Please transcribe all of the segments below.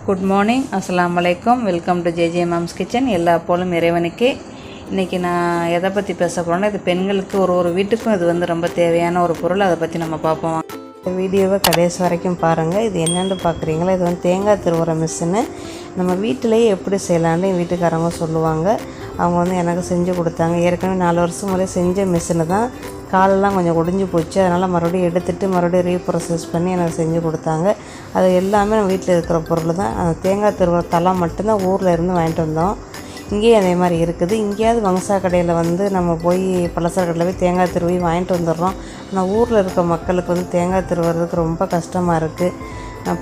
Good morning, அஸ்ஸலாமு அலைக்கும். Welcome to J moms kitchen. எல்லா போலும் இறைவனுக்கே. இன்றைக்கி நான் எதை பற்றி பேச போகிறேன்னா, இது பெண்களுக்கு ஒரு வீட்டுக்கும் இது ரொம்ப தேவையான ஒரு பொருள். அதை பற்றி நம்ம பார்ப்போம். இந்த வீடியோவை கடைசி வரைக்கும் பாருங்கள். இது என்னென்னு பார்க்குறீங்களா, இது தேங்காய் திருவுற மிஷினு. நம்ம வீட்டிலேயே எப்படி செய்யலான்னு என் வீட்டுக்காரங்க சொல்லுவாங்க. அவங்க எனக்கு செஞ்சு கொடுத்தாங்க. ஏற்கனவே 4 வருஷம் முறை செஞ்ச மிஷினு தான். காலெல்லாம் கொஞ்சம் ஒடிஞ்சு போச்சு. அதனால் மறுபடியும் எடுத்துகிட்டு மறுபடியும் ரீப்ரோசஸ் பண்ணி எனக்கு செஞ்சு கொடுத்தாங்க. அது எல்லாமே நம்ம வீட்டில் இருக்கிற பொருள் தான். அந்த தேங்காய் திருவுற தலை மட்டும்தான் ஊரில் இருந்து வாங்கிட்டு வந்தோம். இங்கேயும் அதே மாதிரி இருக்குது. இங்கேயாவது வம்சா கடையில் நம்ம போய் பலசர கடையில் போய் தேங்காய் திருவி வாங்கிட்டு வந்துடுறோம். ஆனால் ஊரில் இருக்க மக்களுக்கு தேங்காய் திருவுறதுக்கு ரொம்ப கஷ்டமாக இருக்குது.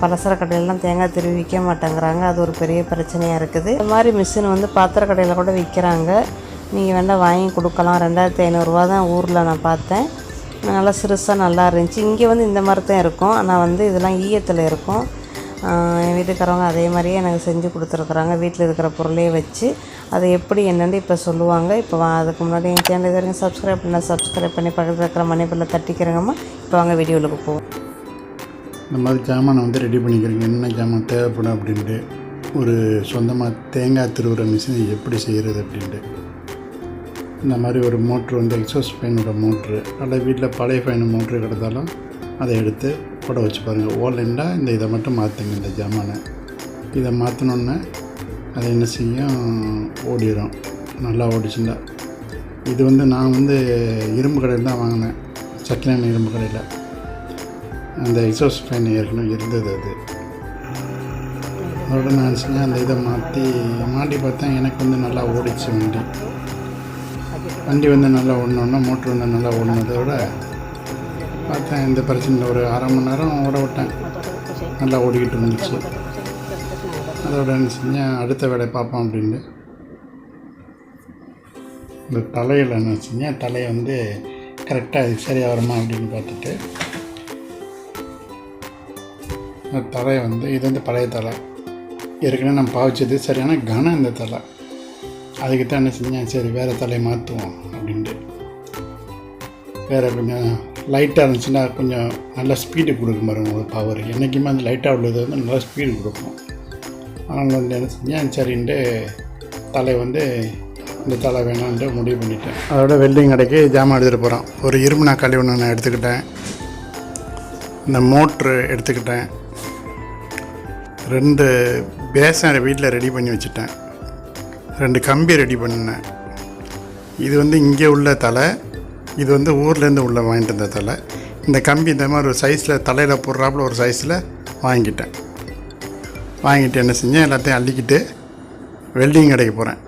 பலசர கடையிலலாம் தேங்காய் திருவி விற்க மாட்டேங்கிறாங்க. அது ஒரு பெரிய பிரச்சனையாக இருக்குது. இந்த மாதிரி மிஷின் பாத்திர கடையில் கூட விற்கிறாங்க. நீங்கள் வேண்டாம் வாங்கி கொடுக்கலாம். 2500 தான் ஊரில் நான் பார்த்தேன். நல்லா சிறுசாக நல்லா இருந்துச்சு. இங்கே இந்த மாதிரி தான் இருக்கும். ஆனால் இதெல்லாம் ஈயத்தில் இருக்கும். என் வீட்டுக்காரவங்க அதே மாதிரியே எனக்கு செஞ்சு கொடுத்துருக்குறாங்க. வீட்டில் இருக்கிற பொருளையே வச்சு அதை எப்படி என்னென்னு இப்போ சொல்லுவாங்க. இப்போ அதுக்கு முன்னாடி என் சேனல் இது வரைக்கும் சப்ஸ்கிரைப் பண்ணி பக்கத்தில் இருக்கிற மணி பில்லை தட்டிக்கிறேங்கம்மா. இப்போ வாங்க வீடியோவுக்கு போவோம். இந்த மாதிரி ஜாமானை ரெடி பண்ணிக்கிறீங்க. என்ன ஜாமான் தேவைப்படும் அப்படின்ட்டு, ஒரு சொந்தமாக தேங்காய் திருவுற மிஷினை எப்படி செய்கிறது அப்படின்ட்டு. இந்த மாதிரி ஒரு மோட்ரு எக்ஸாஸ்ட் ஃபேனோட மோட்ரு. அதில் வீட்டில் பழைய ஃபேன் மோட்ரு கிடந்தாலும் அதை எடுத்து போட வச்சு பாருங்கள். ஓலண்டா இதை மட்டும் மாற்றுங்க. இந்த ஜாமானை இதை மாற்றினோன்னே அதை என்ன செய்யும், ஓடிடும். நல்லா ஓடிச்சுண்டா. இது நான் இரும்பு கடையில் தான் வாங்கினேன். செகண்ட் இரும்பு கடையில். அந்த எக்ஸாஸ்ட் ஃபேன் ஏற்கனவே இருந்தது. அதோட நான் செஞ்சேன். அந்த இதை மாட்டி பார்த்தேன். எனக்கு நல்லா ஓடிச்சு வண்டி நல்லா ஓடணுன்னா மோட்ரு நல்லா ஓடினதோட பார்த்தேன். இந்த பிரச்சனை ஒரு அரை மணி நேரம் ஓட விட்டேன். நல்லா ஓடிக்கிட்டு இருந்துச்சு. அதோட என்ன செஞ்சேன், அடுத்த வேலையை பார்ப்போம் அப்படின்ட்டு இந்த தலையில் என்ன செஞ்சேன், தலையை கரெக்டாக இது சரியாக வருமா அப்படின்னு பார்த்துட்டு இந்த தலையை இது பழைய தலை. ஏற்கனவே நம்ம பாவிச்சது சரியான கனம் இந்த தலை. அதுக்கு தான் என்ன செஞ்சேன், சரி வேறு தலையை மாற்றுவோம் அப்படின்ட்டு. வேறு கொஞ்சம் லைட்டாக இருந்துச்சுன்னா கொஞ்சம் நல்லா ஸ்பீடு கொடுக்கும் பாருங்க உங்களுக்கு பவர். என்றைக்குமே அந்த லைட்டாக உள்ளது நல்லா ஸ்பீடு கொடுக்கும். அதனால் என்ன செஞ்சேன், சரின்ட்டு தலை இந்த தலை வேணான்ட்டு முடிவு பண்ணிட்டேன். அதோட வெல்டிங் கடைக்கு ஜாமான் எடுத்துகிட்டு போகிறோம். ஒரு இரும்பு நாக்காளி ஒன்று நான் எடுத்துக்கிட்டேன். இந்த மோட்ரு எடுத்துக்கிட்டேன். 2 பேசன் வீட்டில் ரெடி பண்ணி வச்சுட்டேன். 2 கம்பி ரெடி பண்ணினேன். இது இங்கே உள்ள தலை. இது ஊர்லேருந்து உள்ள வாங்கிட்டு வந்த தலை. இந்த கம்பி இந்த மாதிரி ஒரு சைஸில் தலையில் போடுறாப்புல ஒரு சைஸில் வாங்கிட்டு என்ன செஞ்சேன், எல்லாத்தையும் அள்ளிக்கிட்டு வெல்டிங் கடைக்கு போகிறேன்.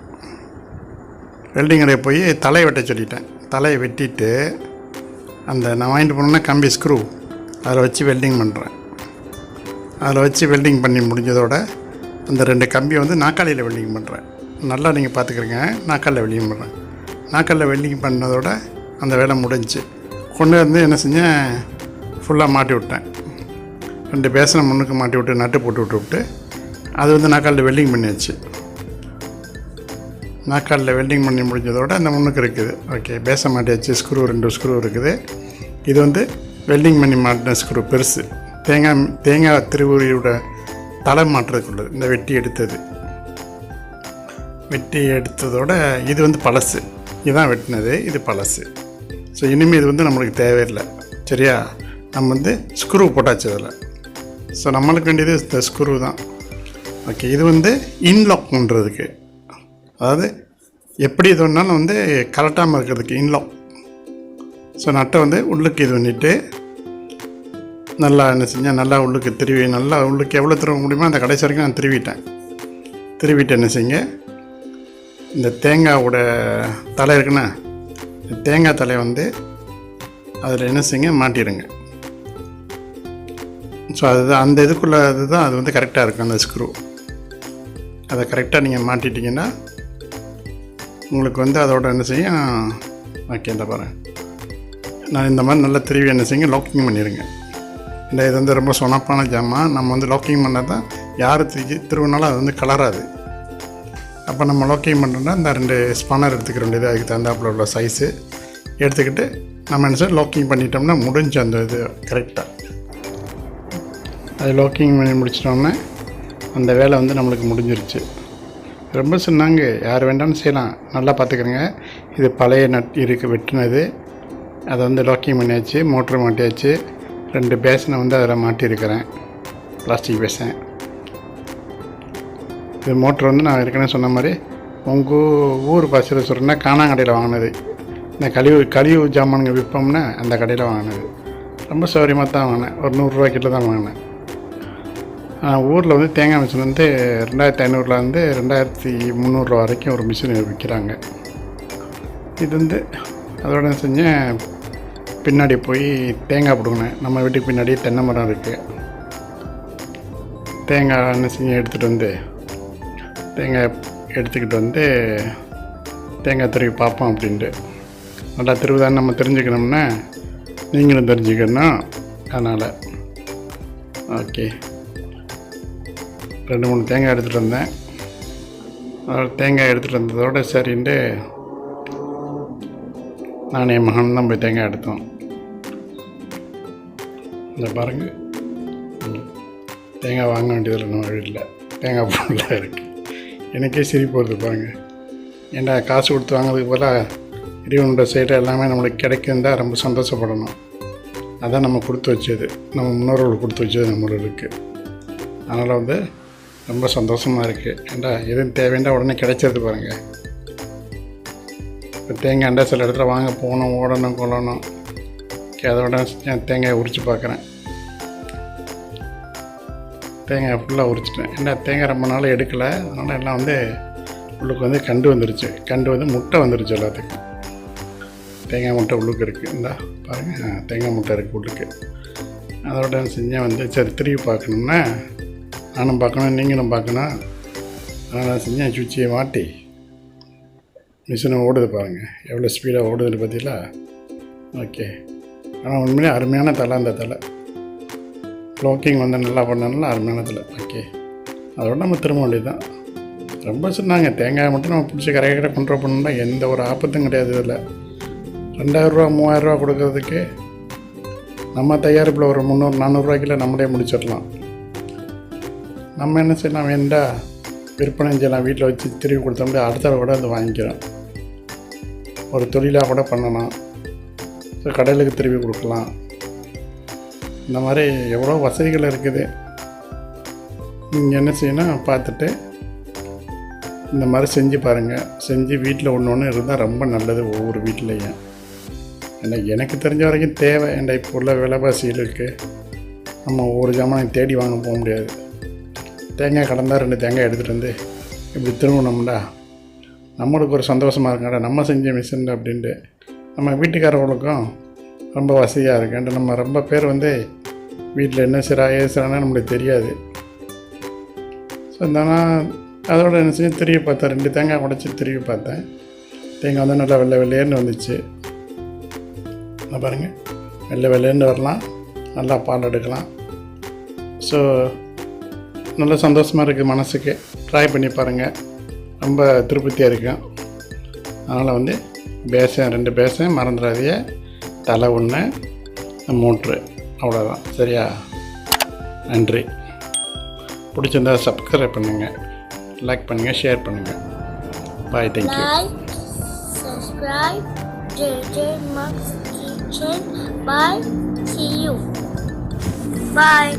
வெல்டிங் கடைக்கு போய் தலையை வெட்ட சொல்லிட்டேன். தலையை வெட்டிட்டு அந்த நான் வாங்கிட்டு போனோன்னா கம்பி ஸ்க்ரூ அதில் வச்சு வெல்டிங் பண்ணுறேன். அதில் வச்சு வெல்டிங் பண்ணி முடிஞ்சதோட அந்த 2 கம்பியை நாக்காளியில் வெல்டிங் பண்ணுறேன். நல்லா நீங்கள் பார்த்துக்கிறீங்க. நாக்காளில் வெல்டிங் பண்ணுறேன். நாக்காளில் வெல்டிங் பண்ணதோட அந்த வேலை முடிஞ்சு கொண்டு என்ன செஞ்சேன், ஃபுல்லாக மாட்டி விட்டேன். 2 பேசனை முன்னுக்கு மாட்டி விட்டு நட்டு போட்டு விட்டு அது நாக்காலில் வெல்டிங் பண்ணியாச்சு. நாக்காலில் வெல்டிங் பண்ணி முடிஞ்சதோட அந்த முன்னுக்கு இருக்குது. ஓகே, பேச மாட்டியாச்சு. ஸ்க்ரூ 2 ஸ்க்ரூ இருக்குது. இது வெல்டிங் பண்ணி மாட்டின ஸ்க்ரூ பெருசு. தேங்காய் திருவுரியோட தலை மாட்டுறதுக்குள்ளது. இந்த வெட்டி எடுத்ததோட இது பழசு. இதுதான் வெட்டினது. இது பழசு. ஸோ இனிமேல் இது நம்மளுக்கு தேவையில்லை. சரியா, நம்ம ஸ்க்ரூ போட்டாச்சு அதில். ஸோ நம்மளுக்கு வேண்டியது இந்த ஸ்க்ரூ தான். ஓகே, இது இன்லாக் பண்ணுறதுக்கு, அதாவது எப்படி இது ஒன்றாலும் கரெக்டாமல் இருக்கிறதுக்கு இன்லாக். ஸோ நட்டை உள்ளுக்கு இது பண்ணிவிட்டு நல்லா என்ன செஞ்சேன், நல்லா உள்ளுக்கு திருவி, நல்லா உள்ளுக்கு எவ்வளோ திருவ முடியுமோ அந்த கடைசி வரைக்கும் நான் திருவிட்டு என்ன செய்யுங்க, இந்த தேங்காயோட தலை இருக்குன்னா தேங்காய் தலையை அதில் என்ன செய்யுங்க, மாட்டிடுங்க. ஸோ அதுதான் அந்த இதுக்குள்ளே அதுதான் அது கரெக்டாக இருக்கும். அந்த ஸ்க்ரூ அதை கரெக்டாக நீங்கள் மாட்டிட்டிங்கன்னா உங்களுக்கு அதோட என்ன செய்யும். ஓகே, இந்த பாருங்கள். நான் இந்த மாதிரி நல்லா திருவி என்ன செய்யுங்க, லாக்கிங் பண்ணிடுங்க. இந்த இது ரொம்ப சொனப்பான ஜாமான். நம்ம லாக்கிங் பண்ணால் தான் யார் திருவினாலும் அது கலராது. அப்போ நம்ம லாக்கிங் பண்ணுறோன்னா இந்த 2 ஸ்பானர் எடுத்துக்க வேண்டியது. அதுக்கு தகுந்தாப்பில் உள்ள சைஸு எடுத்துக்கிட்டு நம்ம என்ன செய்ய லாக்கிங் பண்ணிட்டோம்னா முடிஞ்சு அந்த இது கரெக்டாக. அது லாக்கிங் பண்ணி முடிச்சிட்டோன்னே அந்த வேலை வந்து நம்மளுக்கு முடிஞ்சிருச்சு. ரொம்ப சொன்னாங்க, யார் வேண்டாம்னு செய்யலாம், நல்லா பார்த்துக்கிறங்க. இது பழைய நட் இருக்குது வெட்டினது, அதை வந்து லாக்கிங் பண்ணியாச்சு, மோட்ரு மாட்டியாச்சு. 2 பேசனை வந்து அதில் மாட்டியிருக்கிறேன், பிளாஸ்டிக் பேசன். இது மோட்ரு வந்து நான் ஏற்கனவே சொன்ன மாதிரி உங்கள் ஊர் பாசையில் சொல்கிறேன்னா காணாங்கடையில் வாங்கினது. இந்த கழிவு ஜாமானுங்க விற்போம்னா அந்த கடையில் வாங்கினது. ரொம்ப சௌகரியமாக தான் வாங்கினேன். ஒரு 100 ரூபா கிட்ட தான் வாங்கினேன். ஊரில் வந்து தேங்காய் மிஷின் வந்து 2500 2300 வரைக்கும் ஒரு மிஷின் விற்கிறாங்க. இது வந்து அதோட செஞ்சேன். பின்னாடி போய் தேங்காய் பிடுங்கினேன். நம்ம வீட்டுக்கு பின்னாடி தென்னை மரம் இருக்குது. தேங்காய் என்ன செஞ்சு எடுத்துக்கிட்டு வந்து தேங்காய் திருவி பார்ப்போம் அப்படின்ட்டு. நல்லா திருவிதான்னு நம்ம தெரிஞ்சுக்கணும்னா நீங்களும் தெரிஞ்சுக்கணும். அதனால் ஓகே, 2-3 தேங்காய் எடுத்துகிட்டு வந்தேன். தேங்காய் எடுத்துகிட்டு வந்ததோடு சரின்ட்டு நான் என் மகன் தான் போய் தேங்காய் எடுத்தோம். இந்த பாருங்கள், தேங்காய் வாங்க வேண்டியதில்லை நம்ம வீட்டில். தேங்காய் ஃபுல்லாக இருக்குது. எனக்கே சிரிப்பு வருது பாருங்கள். ஏன்டா காசு கொடுத்து வாங்கிறதுக்கு போல் இறைவனோட சைடில் எல்லாமே நம்மளுக்கு கிடைக்குந்தா ரொம்ப சந்தோஷப்படணும். அதான் நம்ம கொடுத்து வச்சது, நம்ம முன்னோர்கள் கொடுத்து வச்சது நம்மளுக்கு. அதனால் வந்து ரொம்ப சந்தோஷமாக இருக்குது. ஏன்டா எதுவும் தேவைண்டா உடனே கிடைச்சது பாருங்கள். இப்போ தேங்காய்ண்டா சில இடத்துல வாங்க போகணும், ஓடணும், கொள்ளணும். அதோட தேங்காயை உரித்து பார்க்குறேன். தேங்காய் ஃபுல்லாக உரிச்சிட்டேன். ஏன்னா தேங்காய் ரொம்ப நாள் எடுக்கலை. அதனால் எல்லாம் வந்து உள்ளுக்கு வந்து கண்டு வந்துருச்சு. கண்டு வந்து முட்டை வந்துருச்சு எல்லாத்துக்கும். தேங்காய் முட்டை உள்ளுக்கு இருக்குது. இந்தா பாருங்கள், தேங்காய் முட்டை இருக்குது உள்ளுக்கு. அதோட செஞ்சேன் வந்து சரி திருப்பி பார்க்கணும்னா நானும் பார்க்கணும், நீங்களும் பார்க்கணும். அதனால் செஞ்சேன், சுவிட்சியை மாட்டி மிஷினை ஓடுது பாருங்கள், எவ்வளோ ஸ்பீடாக ஓடுதுன்னு பார்த்தீங்களா. ஓகே, ஆனால் உண்மையிலே அருமையான தலை. அந்த தலை க்ளோக்கிங் வந்து நல்லா பண்ணனால அருமையான தலை. ஓகே, அதோட நம்ம திரும்ப வேண்டியது தான். ரொம்ப சொன்னாங்க, தேங்காய் மட்டும் நம்ம பிடிச்சி கரையை கண்ட்ரோல் பண்ணணும்னா எந்த ஒரு ஆபத்தும் கிடையாது. இதில் 2000 ரூபா 3000 ரூபா கொடுக்கறதுக்கு நம்ம தயாரிப்பில் ஒரு 300-400 ரூபாய்க்குள்ள நம்மளே முடிச்சிடலாம். நம்ம என்ன செய்யலாம், வேண்டா விற்பனை செய்யலாம். வீட்டில் வச்சு திருப்பி கொடுத்தோம்னா அடுத்த கூட அதை வாங்கிக்கிறோம். ஒரு தொழிலாக கூட பண்ணலாம். ஸோ கடைகளுக்கு திருப்பி கொடுக்கலாம். இந்த மாதிரி எவ்வளோ வசதிகள் இருக்குது. நீங்கள் என்ன செய்யணும் பார்த்துட்டு இந்த மாதிரி செஞ்சு பாருங்கள். செஞ்சு வீட்டில் ஒன்று இருந்தால் ரொம்ப நல்லது ஒவ்வொரு வீட்லேயும். ஏன்னா எனக்கு தெரிஞ்ச வரைக்கும் தேவை. ஏன்னா இப்போ உள்ள விலைவாசிகளுக்கு நம்ம ஒவ்வொரு ஜாமான் தேடி வாங்க போக முடியாது. தேங்காய் கடந்தால் 2 தேங்காய் எடுத்துகிட்டு வந்து இப்படி திரும்பணும்டா நம்மளுக்கு ஒரு சந்தோஷமாக இருக்காண்டா, நம்ம செஞ்ச மிஷின் அப்படின்ட்டு. நம்ம வீட்டுக்காரர்களுக்கும் ரொம்ப வசதியாக இருக்குன்ட்டு. நம்ம ரொம்ப பேர் வந்து வீட்டில் என்ன ஏசுறான்னு நம்மளுக்கு தெரியாது. ஸோ நான் அதோட என்ன செஞ்சு திரும்பி பார்த்தேன். 2 தேங்காய் உடச்சி திரும்பி பார்த்தேன். தேங்காய் வந்து நல்லா வெள்ளை வெள்ளையேன்னு வந்துச்சு. நான் பாருங்கள், வெள்ளை வெள்ளையேன்னு வரலாம், நல்லா பால் எடுக்கலாம். ஸோ நல்ல சந்தோஷமாக இருக்குது மனசுக்கு. ட்ரை பண்ணி பாருங்கள், ரொம்ப திருப்தியாக இருக்கும். அதனால் வந்து 2 பேசன் மறந்துடாதீங்க. தலை 1, மோட்ரு, அவ்வளோதான். சரியா? நன்றி. பிடிச்சிருந்தா சப்ஸ்கிரைப் பண்ணுங்கள், லைக் பண்ணுங்கள், ஷேர் பண்ணுங்கள். பாய், thank you. Like, subscribe, Grater Mom's Kitchen. Bye. See you. Bye.